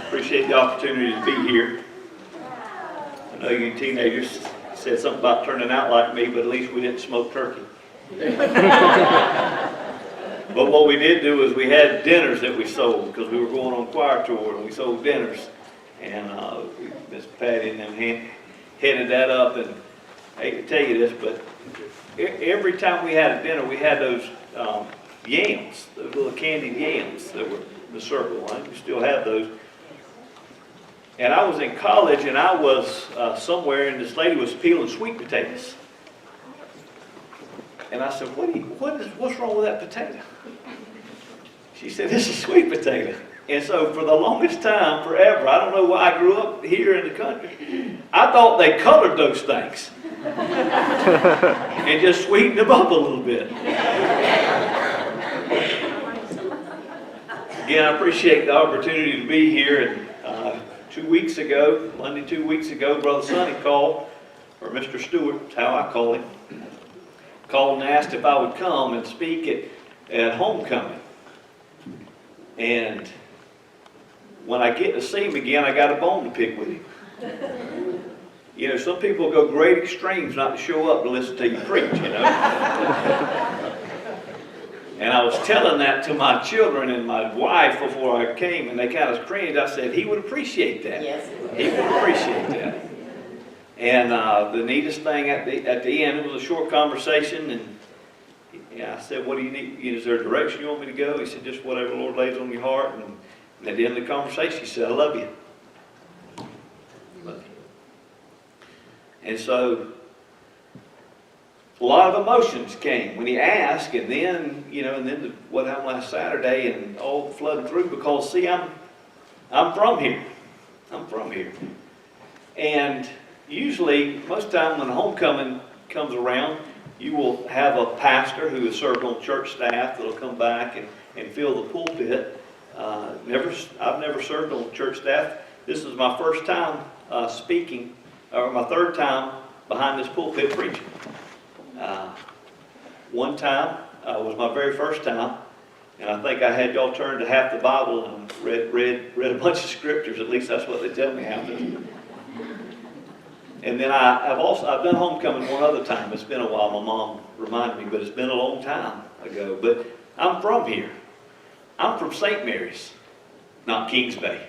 Appreciate the opportunity to be here. I know you teenagers said something about turning out like me, but at least we didn't smoke turkey. But what we did do is we had dinners that we sold because we were going on choir tour, and we sold dinners. And Miss Patty and them headed that up. And I hate to tell you this, but every time we had a dinner, we had those yams, those little candied yams that were the circle one. We still have those. And I was in college, and I was somewhere, and this lady was peeling sweet potatoes. And I said, what's wrong with that potato? She said, this is sweet potato. And so for the longest time, forever, I don't know why I grew up here in the country, I thought they colored those things and just sweetened them up a little bit. Again, I appreciate the opportunity to be here. And 2 weeks ago, Monday 2 weeks ago, Brother Sonny called, or Mr. Stewart, is how I call him, called and asked if I would come and speak at homecoming. And when I get to see him again, I got a bone to pick with him. You know, some people go great extremes not to show up to listen to you preach, you know. And I was telling that to my children and my wife before I came, and they kind of cringed. I said, he would appreciate that. Yes. He would appreciate that. And the neatest thing at the end, it was a short conversation, and I said, what do you need? Is there a direction you want me to go? He said, just whatever the Lord lays on your heart. And at the end of the conversation, he said, I love you. Love you. And so a lot of emotions came when he asked, and then, you know, and then what happened last Saturday, and all flooded through because, see, I'm from here. I'm from here. And usually, most time when homecoming comes around, you will have a pastor who has served on church staff that will come back and fill the pulpit. I've never served on church staff. This is my first time speaking, or my third time behind this pulpit preaching. One time was my very first time, and I think I had y'all turn to half the Bible and read a bunch of scriptures. At least that's what they tell me happened. And then I've done homecoming one other time. It's been a while. My mom reminded me, but it's been a long time ago. But I'm from here. I'm from St. Mary's, not Kings Bay.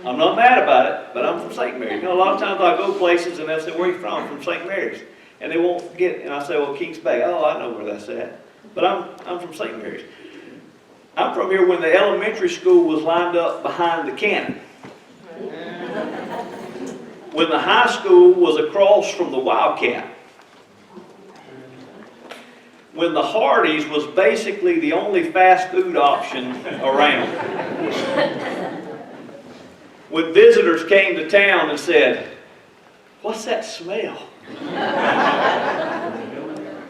I'm not mad about it, but I'm from St. Mary's. You know, a lot of times I go places and they'll say, where are you from? I'm from St. Mary's. And they won't get it. And I say, well, Kings Bay. Oh, I know where that's at. But I'm from St. Mary's. I'm from here when the elementary school was lined up behind the cannon. When the high school was across from the Wildcat. When the Hardee's was basically the only fast food option around. When visitors came to town and said, what's that smell?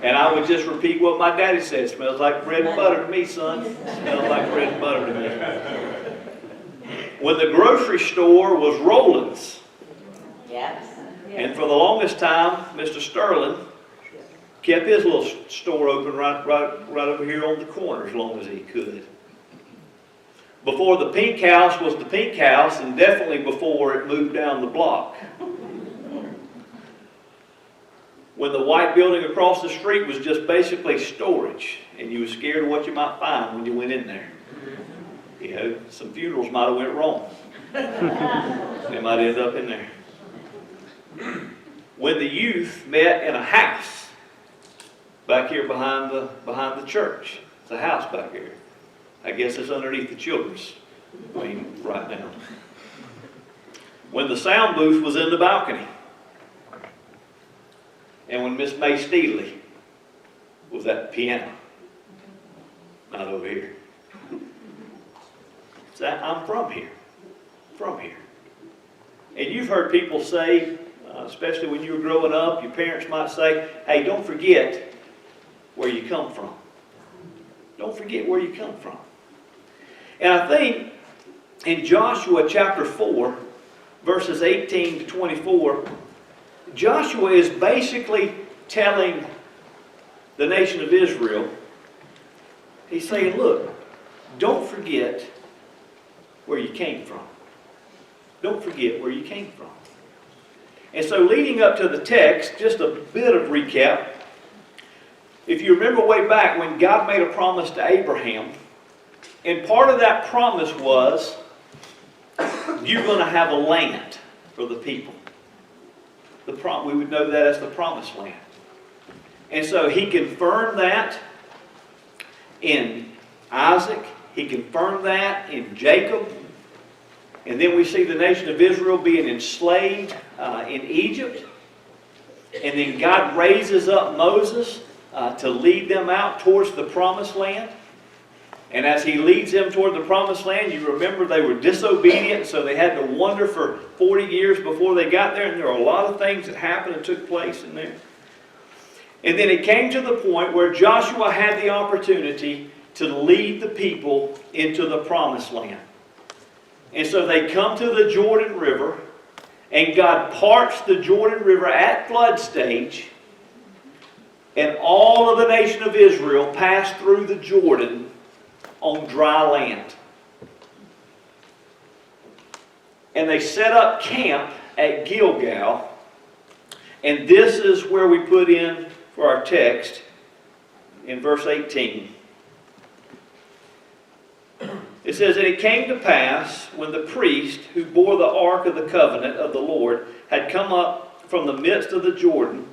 And I would just repeat what my daddy said, smells like bread and butter to me, son. Smells like bread and butter to me. When the grocery store was Roland's. Yes. And for the longest time, Mr. Sterling kept his little store open right over here on the corner as long as he could. Before the Pink House was the Pink House, and definitely before it moved down the block. When the white building across the street was just basically storage, and you were scared of what you might find when you went in there. You know, some funerals might have went wrong. They might end up in there. When the youth met in a house back here behind the church. It's a house back here. I guess it's underneath the children's wing right now. When the sound booth was in the balcony. And when Miss May Steedley was at the piano. Not over here. So I'm from here. From here. And you've heard people say, especially when you were growing up, your parents might say, hey, don't forget where you come from. Don't forget where you come from. And I think in Joshua chapter 4, verses 18 to 24, Joshua is basically telling the nation of Israel, he's saying, look, don't forget where you came from. don't forget where you came from. And so leading up to the text, just a bit of recap. If you remember way back when God made a promise to Abraham, and part of that promise was, you're going to have a land for the people. We would know that as the promised land. And so he confirmed that in Isaac. He confirmed that in Jacob. And then we see the nation of Israel being enslaved in Egypt. And then God raises up Moses to lead them out towards the promised land. And as he leads them toward the promised land, you remember they were disobedient, so they had to wander for 40 years before they got there. And there are a lot of things that happened and took place in there. And then it came to the point where Joshua had the opportunity to lead the people into the promised land. And so they come to the Jordan River, and God parts the Jordan River at flood stage, and all of the nation of Israel passed through the Jordan on dry land. And they set up camp at Gilgal, and this is where we put in for our text in verse 18. It says, "And it came to pass, when the priest who bore the ark of the covenant of the Lord had come up from the midst of the Jordan,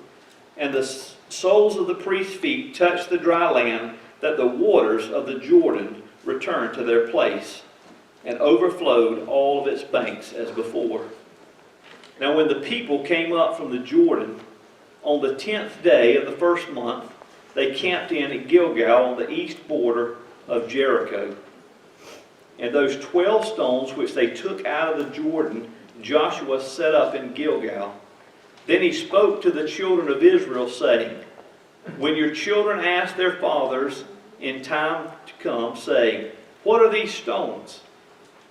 and the soles of the priest's feet touched the dry land, that the waters of the Jordan returned to their place, and overflowed all of its banks as before. Now when the people came up from the Jordan, on the 10th day of the first month, they camped in at Gilgal on the east border of Jericho. And those 12 stones which they took out of the Jordan, Joshua set up in Gilgal. Then he spoke to the children of Israel, saying, When your children ask their fathers in time to come, saying, What are these stones?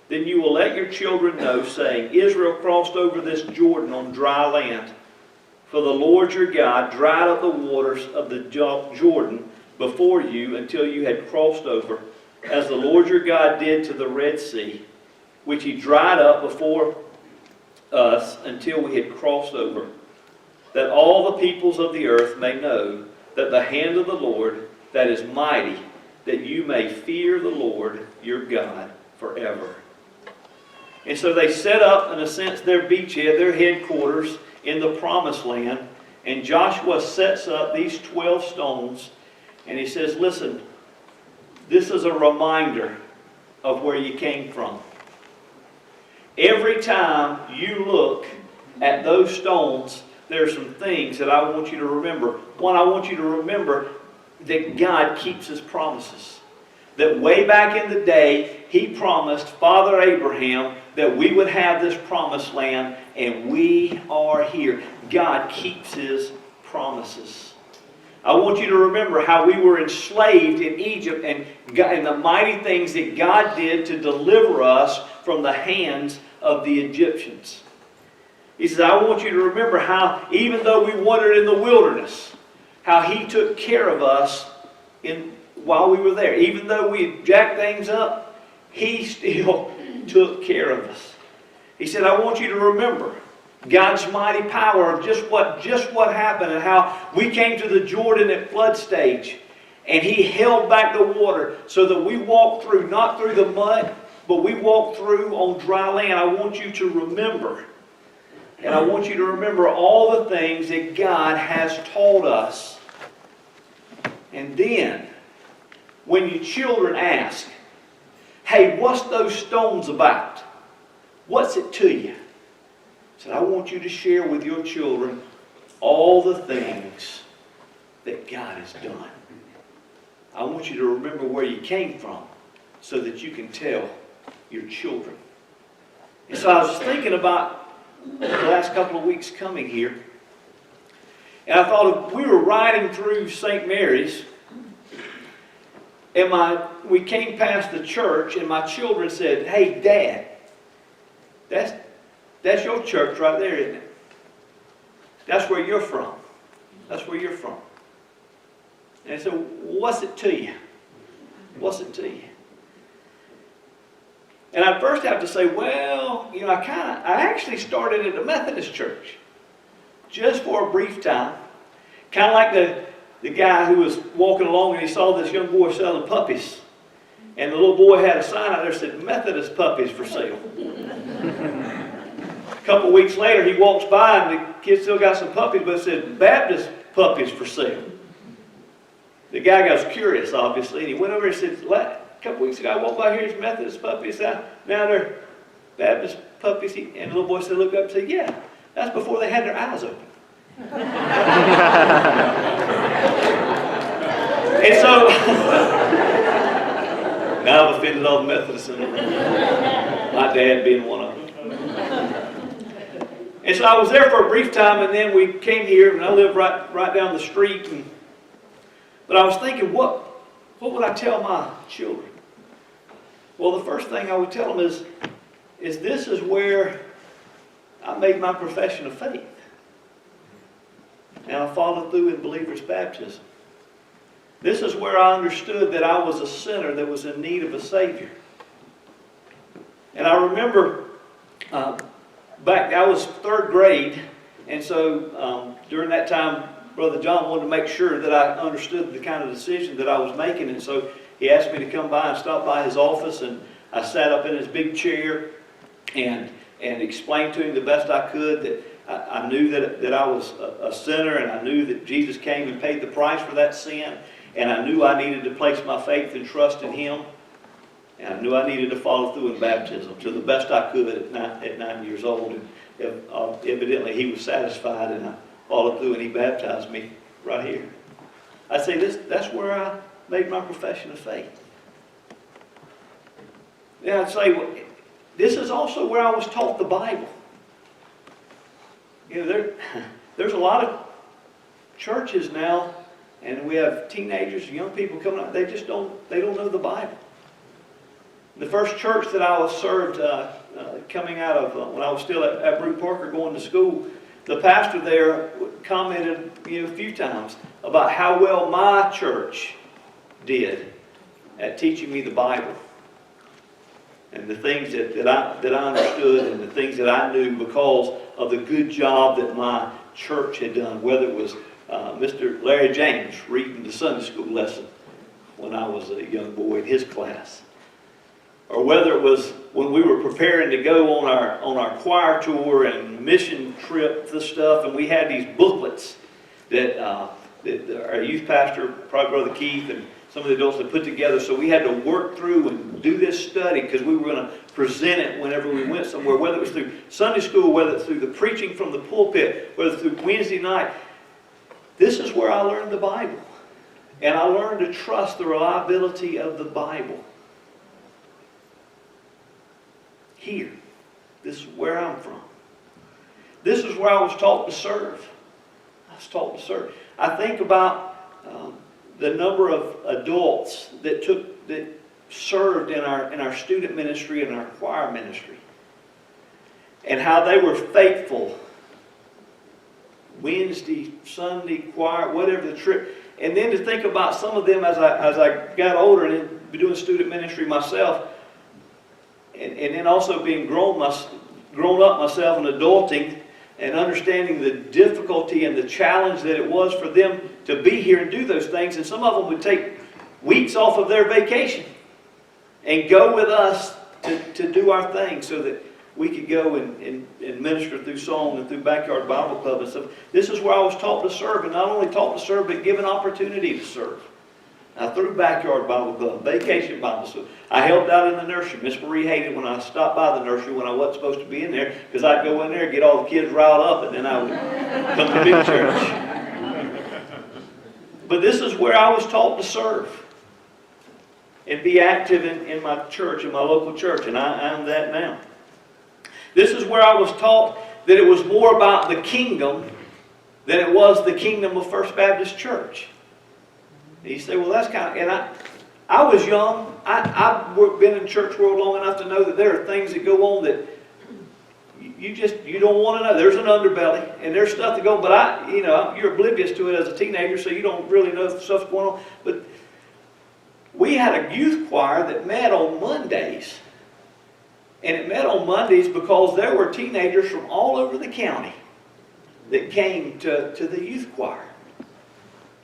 Then you will let your children know, saying, Israel crossed over this Jordan on dry land. For the Lord your God dried up the waters of the Jordan before you until you had crossed over, as the Lord your God did to the Red Sea, which he dried up before us until we had crossed over, that all the peoples of the earth may know that the hand of the Lord that is mighty, that you may fear the Lord your God forever." And so they set up, in a sense, their beachhead, their headquarters in the promised land. And Joshua sets up these 12 stones, and he says, listen, this is a reminder of where you came from. Every time you look at those stones, there's some things that I want you to remember. One, I want you to remember that God keeps his promises. That way back in the day, he promised Father Abraham that we would have this promised land, and we are here. God keeps his promises. I want you to remember how we were enslaved in Egypt and the mighty things that God did to deliver us from the hands of the Egyptians. He says, I want you to remember how, even though we wandered in the wilderness, how he took care of us while we were there. Even though we jacked things up, he still took care of us. He said, I want you to remember God's mighty power of just what happened, and how we came to the Jordan at flood stage, and he held back the water so that we walked through, not through the mud, but we walked through on dry land. I want you to remember, and I want you to remember all the things that God has taught us. And then, when your children ask, hey, what's those stones about? What's it to you? I said, I want you to share with your children all the things that God has done. I want you to remember where you came from so that you can tell your children. And so I was thinking about the last couple of weeks coming here, and I thought if we were riding through St. Mary's, and we came past the church, and my children said, hey, Dad, that's your church right there, isn't it? That's where you're from. That's where you're from. And so, what's it to you? What's it to you? And I'd first have to say, well, I actually started at a Methodist church just for a brief time. Kind of like the guy who was walking along and he saw this young boy selling puppies. And the little boy had a sign out there that said, Methodist puppies for sale. A couple of weeks later, he walks by and the kid still got some puppies, but it said, Baptist puppies for sale. The guy got curious, obviously, and he went over and said, a couple weeks ago, I walked by here, these Methodist puppies, now they're Baptist puppies. And the little boy said, looked up and said, yeah, that's before they had their eyes open. And so, now I've offended all the Methodists in the room. My dad being one of them. And so I was there for a brief time, and then we came here, and I live right down the street. But I was thinking, what would I tell my children? Well, the first thing I would tell them is this is where I made my profession of faith. And I followed through in believer's baptism. This is where I understood that I was a sinner that was in need of a Savior. And I remember I was third grade, and so during that time, Brother John wanted to make sure that I understood the kind of decision that I was making, and so he asked me to come by and stop by his office, and I sat up in his big chair and explained to him the best I could that I knew that I was a sinner, and I knew that Jesus came and paid the price for that sin, and I knew I needed to place my faith and trust in Him, and I knew I needed to follow through in baptism to the best I could at 9 years old. And evidently he was satisfied, and I followed through, and he baptized me right here. I'd say that's where I made my profession of faith. Then I'd say, well, this is also where I was taught the Bible. There's a lot of churches now, and we have teenagers and young people coming up. They don't know the Bible. The first church that I was served coming out of when I was still at Brew Parker going to school, the pastor there commented a few times about how well my church did at teaching me the Bible and the things that I understood and the things that I knew because of the good job that my church had done, whether it was Mr. Larry James reading the Sunday school lesson when I was a young boy in his class, or whether it was when we were preparing to go on our choir tour and mission trip, this stuff, and we had these booklets that our youth pastor, probably Brother Keith, and some of the adults had put together. So we had to work through and do this study because we were going to present it whenever we went somewhere, whether it was through Sunday school, whether it's through the preaching from the pulpit, whether it's through Wednesday night. This is where I learned the Bible. And I learned to trust the reliability of the Bible. Here. This is where I'm from. This is where I was taught to serve. I was taught to serve. I think about the number of adults that served in our student ministry and our choir ministry, and how they were faithful. Wednesday, Sunday, choir, whatever the trip. And then to think about some of them as I got older and been doing student ministry myself, and then also being grown up myself and adulting and understanding the difficulty and the challenge that it was for them to be here and do those things. And some of them would take weeks off of their vacation and go with us to do our thing so that we could go and minister through song and through Backyard Bible Club and stuff. This is where I was taught to serve, and not only taught to serve, but given opportunity to serve. Now, through Backyard Bible Club, Vacation Bible School, I helped out in the nursery. Miss Marie hated when I stopped by the nursery when I wasn't supposed to be in there, because I'd go in there and get all the kids riled up, and then I would come to big church. But this is where I was taught to serve and be active in my church, in my local church, and I am that now. This is where I was taught that it was more about the kingdom than it was the kingdom of First Baptist Church. And you say, well, that's kind of... And I was young. I've been in church world long enough to know that there are things that go on that you don't want to know. There's an underbelly, and there's stuff that goes on. But you're oblivious to it as a teenager, so you don't really know if stuff's going on. But we had a youth choir that met on Mondays. And it met on Mondays because there were teenagers from all over the county that came to the youth choir.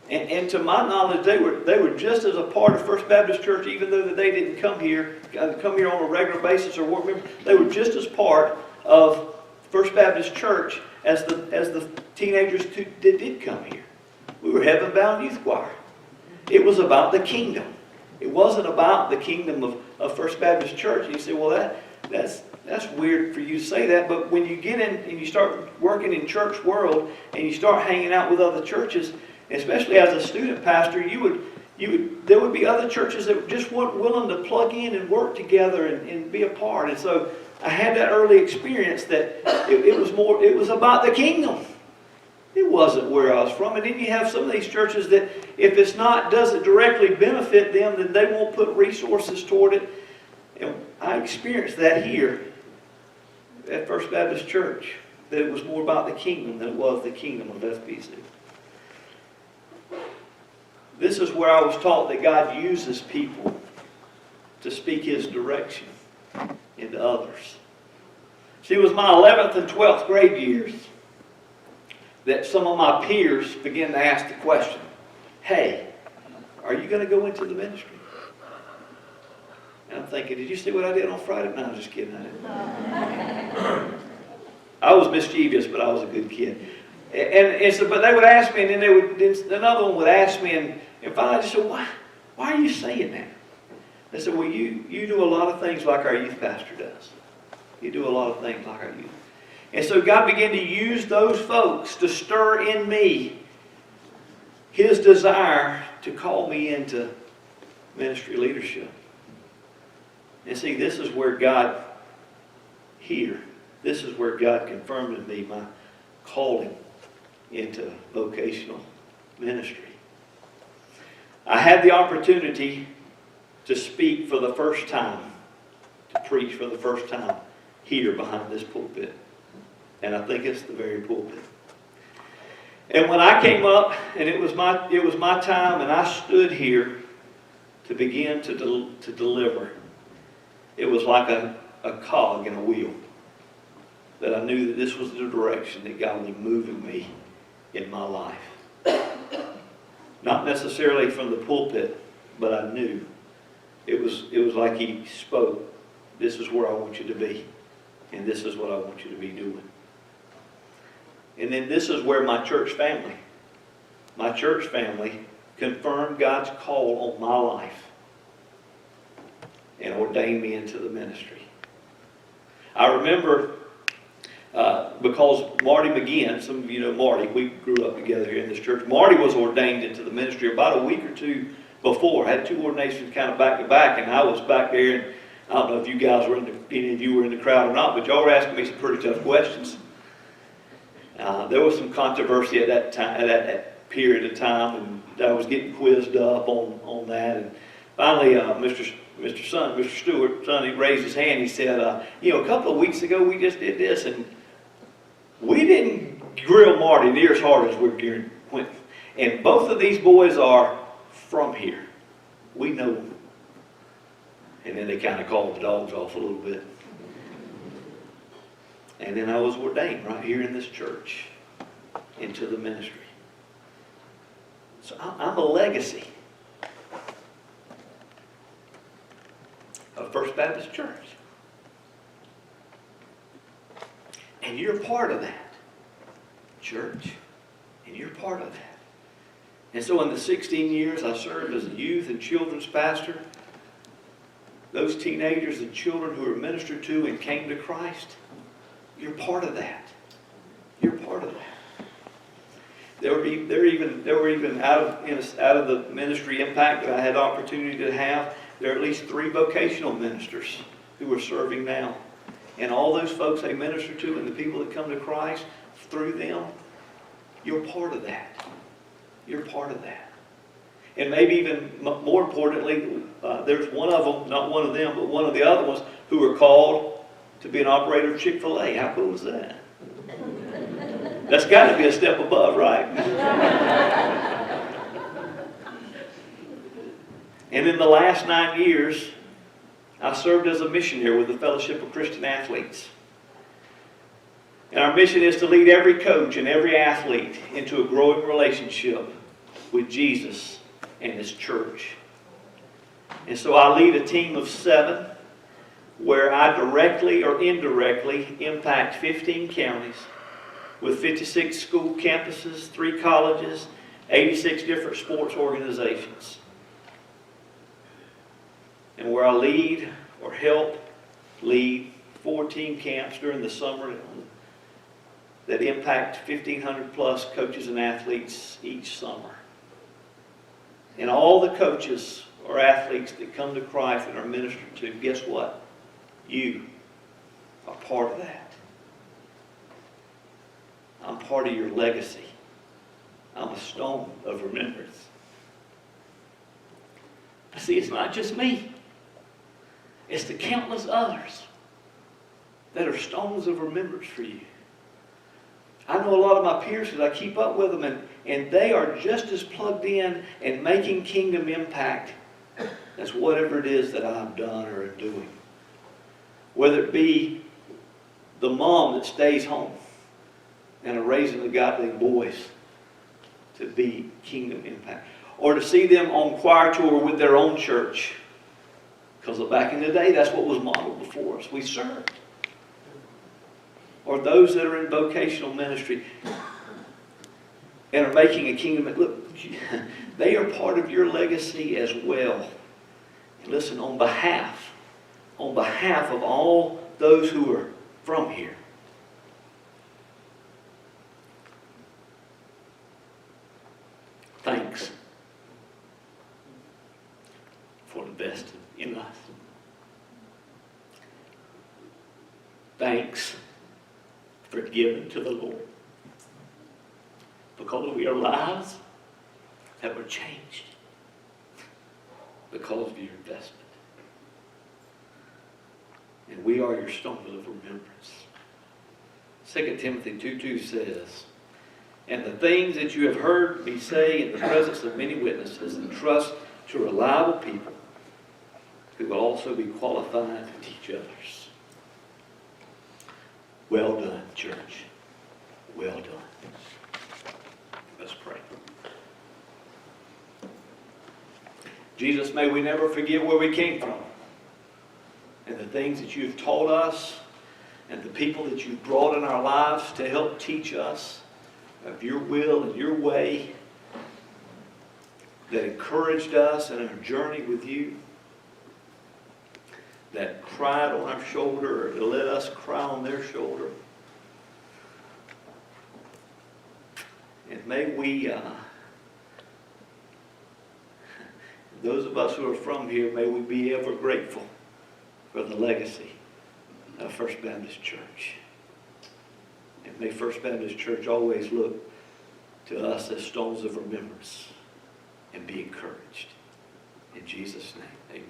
And to my knowledge, they were just as a part of First Baptist Church, even though that they didn't come here on a regular basis or work member. They were just as part of First Baptist Church as the teenagers that did come here. We were Heaven Bound Youth Choir. It was about the kingdom. It wasn't about the kingdom of First Baptist Church. And you say, well, that's weird for you to say that, but when you get in and you start working in church world and you start hanging out with other churches, especially as a student pastor, there would be other churches that just weren't willing to plug in and work together and be a part. And so I had that early experience that it was about the kingdom. It wasn't where I was from. And then you have some of these churches that if doesn't directly benefit them, then they won't put resources toward it. And I experienced that here at First Baptist Church, that it was more about the kingdom than it was the kingdom of FBC. This is where I was taught that God uses people to speak His direction into others. See, it was my 11th and 12th grade years that some of my peers began to ask the question, hey, are you going to go into the ministry? And I'm thinking, did you see what I did on Friday? No, I'm just kidding. I didn't. I was mischievous, but I was a good kid. And so, but they would ask me, and then another one would ask me, and finally I just said, why are you saying that? They said, well, you do a lot of things like our youth pastor does. You do a lot of things like our youth. And so God began to use those folks to stir in me His desire to call me into ministry leadership. And see, this is where God confirmed in me my calling into vocational ministry. I had the opportunity to speak for the first time, to preach for the first time here behind this pulpit. And I think it's the very pulpit. And when I came up, and it was my time, and I stood here to begin to deliver, it was like a cog in a wheel, that I knew that this was the direction that God was moving me in my life. Not necessarily from the pulpit, but I knew. It was like He spoke, this is where I want you to be, and this is what I want you to be doing. And then this is where my church family confirmed God's call on my life and ordained me into the ministry. I remember, because Marty McGinn, some of you know Marty, we grew up together here in this church. Marty was ordained into the ministry about a week or two before. I had two ordinations kind of back to back, and I was back there, and I don't know if any of you were in the crowd or not, but y'all were asking me some pretty tough questions. There was some controversy at that time, at that period of time, and I was getting quizzed up on that. And finally, Mr. Stewart, he raised his hand. He said, a couple of weeks ago we just did this, and we didn't grill Marty near as hard as we're gearing Quentin. And both of these boys are from here. We know them. And then they kind of called the dogs off a little bit. And then I was ordained right here in this church into the ministry. So I'm a legacy of First Baptist Church. And you're part of that church. And you're part of that. And so in the 16 years I served as a youth and children's pastor, those teenagers and children who were ministered to and came to Christ, you're part of that. You're part of that. There were even out of the ministry impact that I had the opportunity to have, there are at least 3 vocational ministers who are serving now. And all those folks they minister to and the people that come to Christ through them, you're part of that. You're part of that. And maybe even more importantly, there's one of them, not one of them, but one of the other ones who are called to be an operator of Chick-fil-A. How cool is that? That's got to be a step above, right? And in the last 9 years, I served as a missionary with the Fellowship of Christian Athletes. And our mission is to lead every coach and every athlete into a growing relationship with Jesus and His church. And so I lead a team of 7 where I directly or indirectly impact 15 counties with 56 school campuses, 3 colleges, 86 different sports organizations. And where I lead or help lead 4 team camps during the summer that impact 1,500 plus coaches and athletes each summer. And all the coaches or athletes that come to Christ and are ministered to, guess what? You are part of that. I'm part of your legacy. I'm a stone of remembrance. See, it's not just me. It's the countless others that are stones of remembrance for you. I know a lot of my peers because I keep up with them, and they are just as plugged in and making kingdom impact as whatever it is that I've done or am doing. Whether it be the mom that stays home and are raising the godly boys to be kingdom impact, or to see them on choir tour with their own church, because back in the day that's what was modeled before us. We served. Or those that are in vocational ministry and are making a kingdom. Look, they are part of your legacy as well. And listen, on behalf of all those who are from here, thanks for investing in us. Thanks for giving to the Lord, because we are lives that were changed because of your investment. And we are your stones of remembrance. 2 Timothy 2:2 says, "And the things that you have heard me say in the presence of many witnesses, entrust to reliable people who will also be qualified to teach others." Well done, church. Well done. Let's pray. Jesus, may we never forget where we came from and the things that you've taught us and the people that you've brought in our lives to help teach us of your will and your way, that encouraged us in our journey with you, that cried on our shoulder, or to let us cry on their shoulder. And may we, those of us who are from here, may we be ever grateful for the legacy of First Baptist Church. And may First Baptist Church always look to us as stones of remembrance and be encouraged. In Jesus' name, amen.